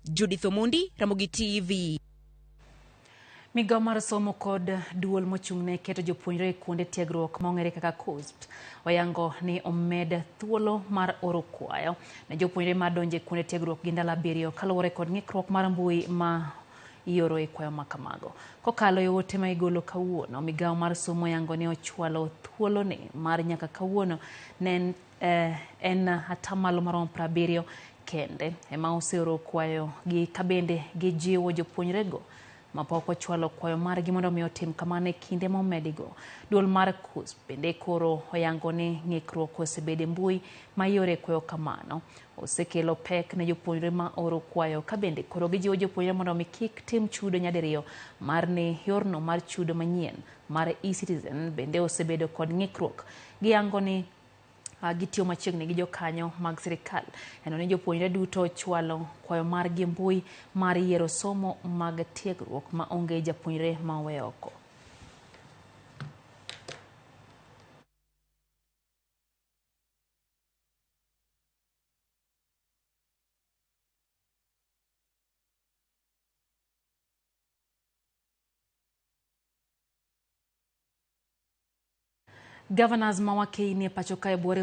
Judith Omondi, Ramogi TV. Migao mar somo kod duol mochung'ne keto jopuonjre kuonde tiegruok mong'ere kaka KUSP oyango ni omed thuolo mar oro kwayo ne jopuonjre madonje kuonde tiegruok gi ndalo 7 kaluwore kod ng'ikruok mar mbui ma ioro e kwayo ma kamago. Kokalo e ote ma igolo kawuono, migao mar somo yango ni ochwalo thuolo ni mar nyaka kawuono ne en atamalo marom 70 kende ema oseoro kwayo gi kabende gijiwo jopuonjre go mapok ochwalo kwayo margi mondo mi otim kamano e kinde momedigo. Duol mar KUSP bende koro oyango ni ng'ikruok osebede mbui ma yore kwayo kamano osekelo pek ne jopuonjre ma oro kwayo kabende koro gijiwo jopuonjre mondo mi kik tim chudo nyadiriyo mar ni yorno mar chudo manyien mar eCitizen bende osebedo kod ng'ikruok. Giyango ni gitiyo machiegni gi jokanyo mag sirikal eno ni jopuonjre duto chwalo kwayo margi mbui mar yiero somo mag tiegruok ma onge japuonjre ma owe oko. Governors mawakili pacho kae